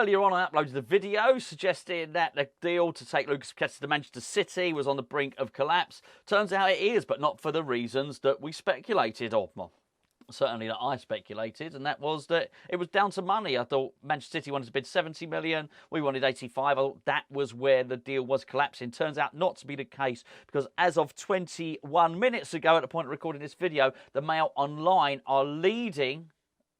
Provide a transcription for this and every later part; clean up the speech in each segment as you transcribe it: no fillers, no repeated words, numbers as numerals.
earlier on, I uploaded a video suggesting that the deal to take Lucas Paqueta to Manchester City was on the brink of collapse. Turns out it is, but not for the reasons that we speculated, or well, certainly that I speculated, and that was that it was down to money. I thought Manchester City wanted to bid 70 million, we wanted 85. I thought that was where the deal was collapsing. Turns out not to be the case, because as of 21 minutes ago, at the point of recording this video, the Mail Online are leading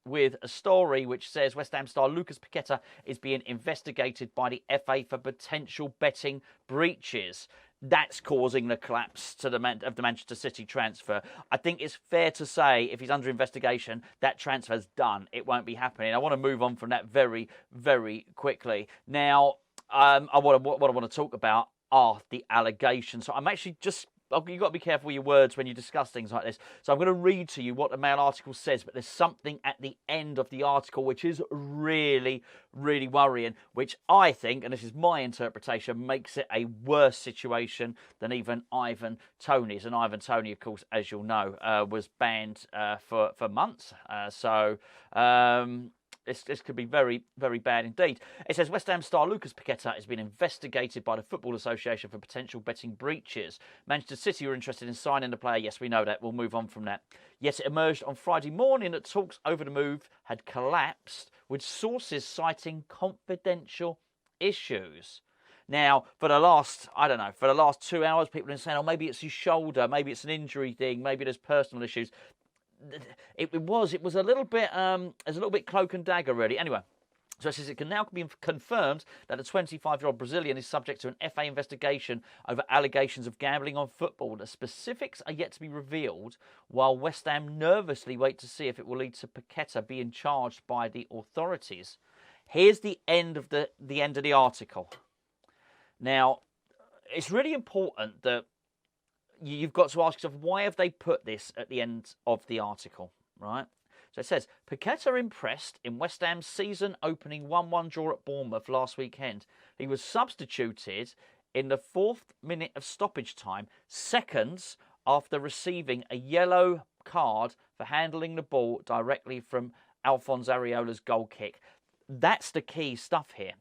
with a story which says West Ham star Lucas Paqueta is being investigated by the FA for potential betting breaches. That's causing the collapse of the Manchester City transfer. I think it's fair to say, if he's under investigation, that transfer's done. It won't be happening. I want to move on from that very, very quickly. Now, what I want to talk about are the allegations. So I'm actually just... You've got to be careful with your words when you discuss things like this. So I'm going to read to you what the Mail article says, but there's something at the end of the article which is really, really worrying, which I think, and this is my interpretation, makes it a worse situation than even Ivan Toney's. And Ivan Toney, of course, as you'll know, was banned for months. This could be very, very bad indeed. It says West Ham star Lucas Paqueta has been investigated by the Football Association for potential betting breaches. Manchester City were interested in signing the player. Yes, we know that. We'll move on from that. Yet it emerged on Friday morning that talks over the move had collapsed, with sources citing confidential issues. Now, for the last 2 hours, people have been saying, oh, maybe it's his shoulder, maybe it's an injury thing, maybe there's personal issues. It was a little bit cloak and dagger, really. Anyway, so it says it can now be confirmed that the 25-year-old Brazilian is subject to an FA investigation over allegations of gambling on football. The specifics are yet to be revealed, while West Ham nervously wait to see if it will lead to Paqueta being charged by the authorities. Here's the end of the article. Now, it's really important that you've got to ask yourself, why have they put this at the end of the article, right? So it says, Paqueta impressed in West Ham's season-opening 1-1 draw at Bournemouth last weekend. He was substituted in the 4th minute of stoppage time, seconds after receiving a yellow card for handling the ball directly from Alphonse Areola's goal kick. That's the key stuff here.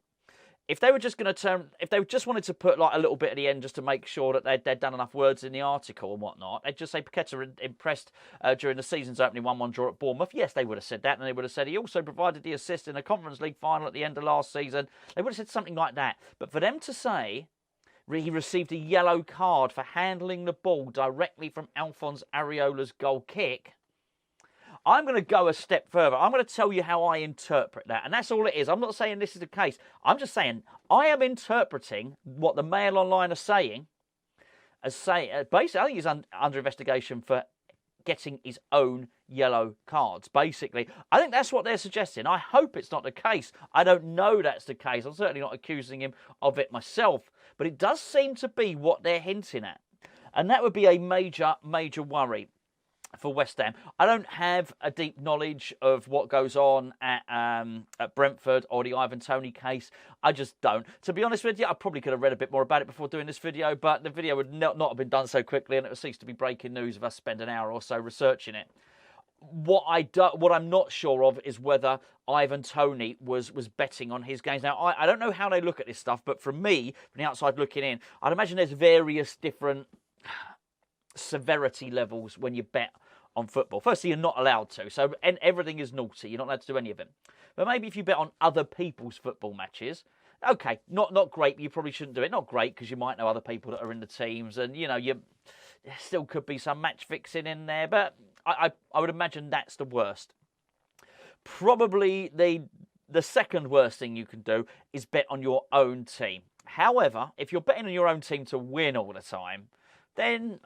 If they were just going to if they just wanted to put like a little bit at the end just to make sure that they'd done enough words in the article and whatnot, they'd just say Paqueta impressed during the season's opening 1-1 draw at Bournemouth. Yes, they would have said that, and they would have said he also provided the assist in a Conference League final at the end of last season. They would have said something like that. But for them to say he received a yellow card for handling the ball directly from Alphonse Areola's goal kick, I'm going to go a step further. I'm going to tell you how I interpret that. And that's all it is. I'm not saying this is the case. I'm just saying I am interpreting what the Mail Online are saying as saying, basically, I think he's under investigation for getting his own yellow cards. Basically, I think that's what they're suggesting. I hope it's not the case. I don't know that's the case. I'm certainly not accusing him of it myself. But it does seem to be what they're hinting at. And that would be a major, major worry for West Ham. I don't have a deep knowledge of what goes on at Brentford or the Ivan Toney case. I just don't. To be honest with you, I probably could have read a bit more about it before doing this video, but the video would not have been done so quickly, and it would cease to be breaking news if I spend an hour or so researching it. What I'm not sure of is whether Ivan Toney was betting on his games. Now, I don't know how they look at this stuff, but from me, from the outside looking in, I'd imagine there's various different severity levels when you bet on football. Firstly, you're not allowed to, so everything is naughty. You're not allowed to do any of it. But maybe if you bet on other people's football matches, okay, not great. You probably shouldn't do it. Not great because you might know other people that are in the teams, and there still could be some match fixing in there. But I would imagine that's the worst. Probably the second worst thing you can do is bet on your own team. However, if you're betting on your own team to win all the time, then,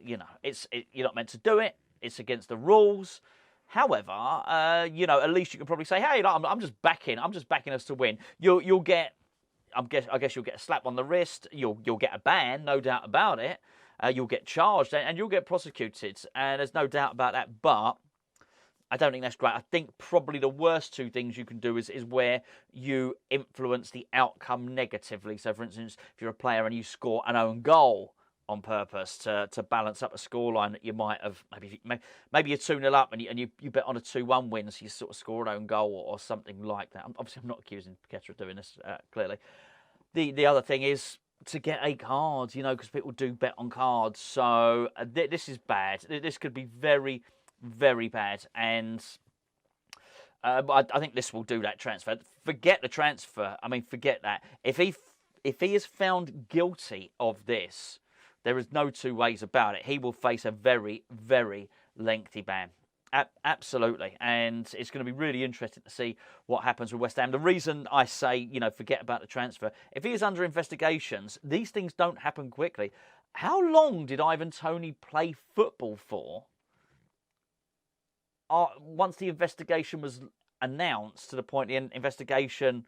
you're not meant to do it. It's against the rules. However, at least you can probably say, hey, I'm just backing us to win. You'll get, I guess you'll get a slap on the wrist. You'll get a ban, no doubt about it. You'll get charged and you'll get prosecuted. And there's no doubt about that. But I don't think that's great. I think probably the worst two things you can do is where you influence the outcome negatively. So, for instance, if you're a player and you score an own goal on purpose to balance up a scoreline that you might have maybe you're 2-0 up and you bet on a 2-1 win, so you sort of score an own goal or something like that. Obviously, I'm not accusing Paqueta of doing this clearly. The other thing is to get a card, because people do bet on cards. So this is bad. This could be very, very bad. And I think this will do that transfer. Forget the transfer. I mean, forget that. If he is found guilty of this, there is no two ways about it. He will face a very, very lengthy ban. Absolutely. And it's going to be really interesting to see what happens with West Ham. The reason I say, forget about the transfer, if he is under investigations, these things don't happen quickly. How long did Ivan Toney play football for? Once the investigation was announced, to the point the investigation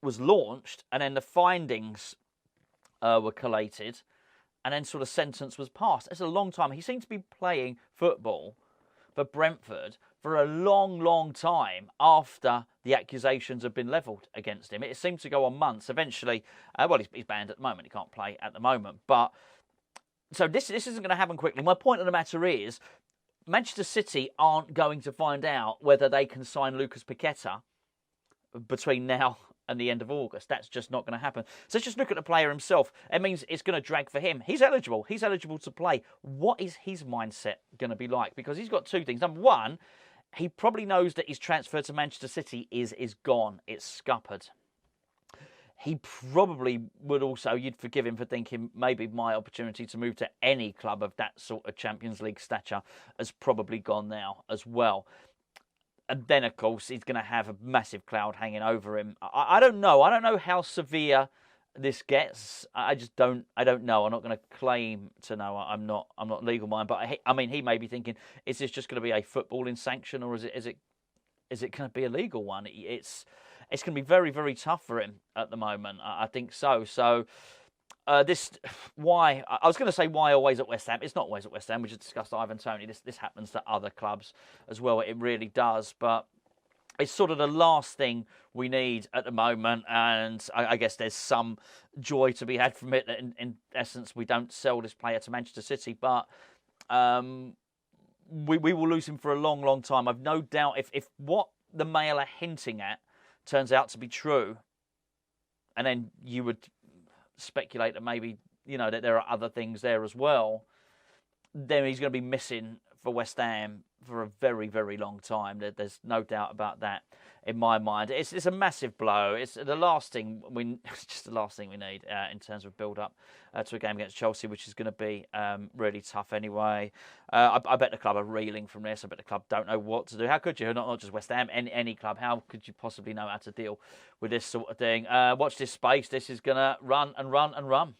was launched, and then the findings were collated, and then sort of sentence was passed. It's a long time. He seemed to be playing football for Brentford for a long, long time after the accusations have been levelled against him. It seemed to go on months. Eventually, he's banned at the moment. He can't play at the moment. But so this isn't going to happen quickly. My point of the matter is, Manchester City aren't going to find out whether they can sign Lucas Paqueta between now and the end of August. That's just not going to happen. So just look at the player himself. It means it's going to drag for him. He's eligible. He's eligible to play. What is his mindset going to be like? Because he's got two things. Number one, he probably knows that his transfer to Manchester City is gone. It's scuppered. He probably would also, you'd forgive him for thinking maybe my opportunity to move to any club of that sort of Champions League stature has probably gone now as well. And then, of course, he's going to have a massive cloud hanging over him. I don't know. I don't know how severe this gets. I don't know. I'm not going to claim to know. I'm not legal mind. But I mean, he may be thinking, is this just going to be a footballing sanction, or is it going to be a legal one? It's going to be very, very tough for him at the moment. I think so. So why? I was going to say why always at West Ham. It's not always at West Ham. We just discussed Ivan Toney. This happens to other clubs as well. It really does. But it's sort of the last thing we need at the moment. And I guess there's some joy to be had from it. That in essence, we don't sell this player to Manchester City. But we will lose him for a long, long time. I've no doubt if what the Mail are hinting at turns out to be true, and then you would speculate that maybe, that there are other things there as well, then he's going to be missing for West Ham for a very, very long time. There's no doubt about that in my mind. It's a massive blow. It's the last thing it's just the last thing we need in terms of build up to a game against Chelsea, which is going to be really tough anyway. I bet the club are reeling from this. I bet the club don't know what to do. How could you? Not just West Ham, any club. How could you possibly know how to deal with this sort of thing? Watch this space. This is going to run and run and run.